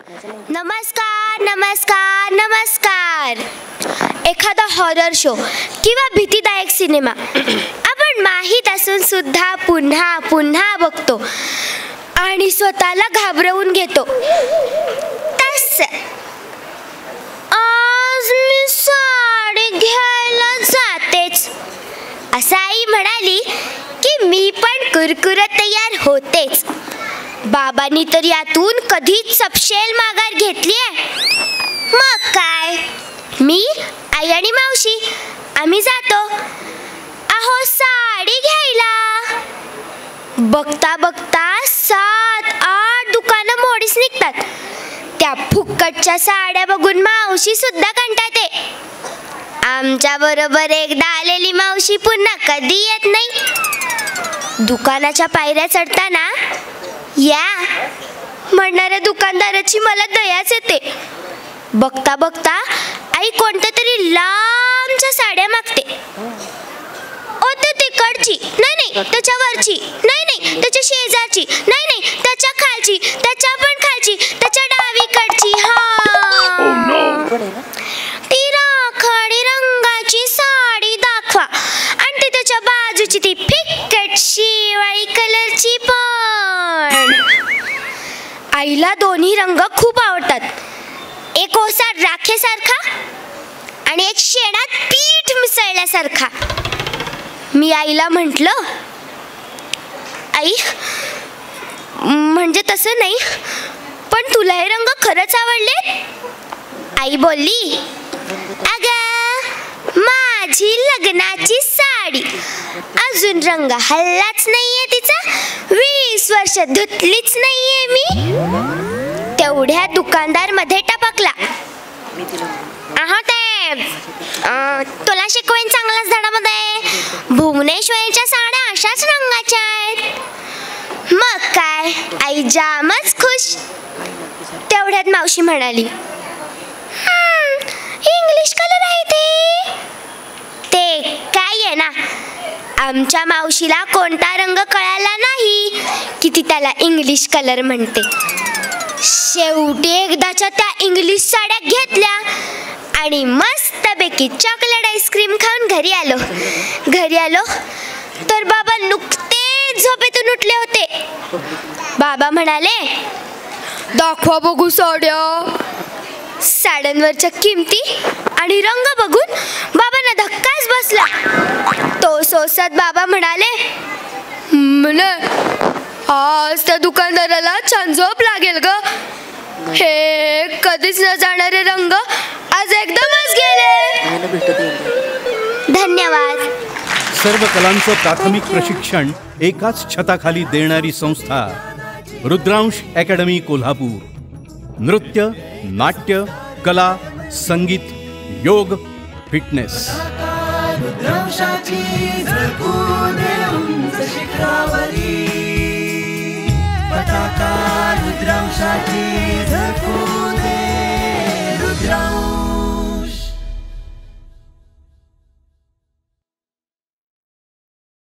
नमस्कार नमस्कार नमस्कार. एखादा हॉरर शो किंवा भीतीदायक सिनेमा आपण माहीत असून सुद्धा पुन्हा पुन्हा बघतो आणि स्वतःला घाबरवून घेतो. तसं आज मी साडी घ्यायला जातेच असं आई म्हणाली की मी पण कुरकुरत तयार होतेच. बाबांनी तर यातून कधीच सपशेल माघार घेतलीये. मग काय, मी आई आणि मावशी आम्ही जातो अहो साडी घ्यायला. बघता बघता 7-8 दुकानं मोडीच निघतात. त्या फुक्कटच्या साड्या बघून मावशी सुद्धा कंटाळते. आमच्या बरोबर एकदा आलेली मावशी पुन्हा कधी येत नाही. दुकानाच्या पायऱ्या चढताना या म्हणणाऱ्या दुकानदाराची मला दयाच येते. बघता बघता आई कोणत्या तरी लांबच्या साड्या मागते. ओ ते तिकडची नाही, त्याच्यावरची नाही, त्याच्या शेजारची नाही, त्याच्या खालची, त्याच्या पण खालची, त्याच्या डावीकडची. ती राखाडी रंगाची साडी दाखवा आणि ती त्याच्या बाजूची ती फिक्कट शिवाळी कलरची पण. आईला दोन्ही रंग खूप आवडतात. एक ओसाड राखेसारखा आणि एक शेणात पीठ मिसळल्यासारखा. मी आईला म्हटलं, आई म्हणजे तसं नाही, पण तुला हे रंग खरंच आवडले? आई बोलली, अगं माझी लग्नाची साडी अजून रंग हल्लाच नाहीये तिचा. 20 वर्ष धुतलीच नाहीये मी. तेवढ्या दुकानदार मध्ये टपकला, तुला शिकवेन चांगलाच धडामध्ये. भुवनेश्वरीच्या साड्या अशाच रंगाच्या आहेत. मग काय, आई जामच खुश. तेवढ्यात मावशी म्हणाली, इंग्लिश कलर आहे ते काय आहे ना. आमच्या मावशीला कोणता रंग कळाला नाही की ती त्याला इंग्लिश कलर म्हणते. शेवटी एकदाच्या त्या इंग्लिश साड्या घेतल्या आणि मस्तपैकी चॉकलेट आईस्क्रीम खाऊन घरी आलो तर बाबा नुकतेच झोपेतून उठले होते. बाबा म्हणाले, दाखवा बघू साड्या. साड्यांवरच्या किमती आणि रंग बघून बाबांना धक्काच बसला. तो सोसत बाबा म्हणाले, आज त्या दुकानदाराला छान झोप लागेल ग. हे कधीच न जाणारे रंग आज एकदमच गेले. धन्यवाद. सर्व कलांचं प्राथमिक प्रशिक्षण एकाच छताखाली देणारी संस्था रुद्रांश अकॅडमी कोल्हापूर. नृत्य, नाट्य, कला, संगीत, योग, फिटनेस. पताका रुद्रांशाची झळकू दे. रुद्रांश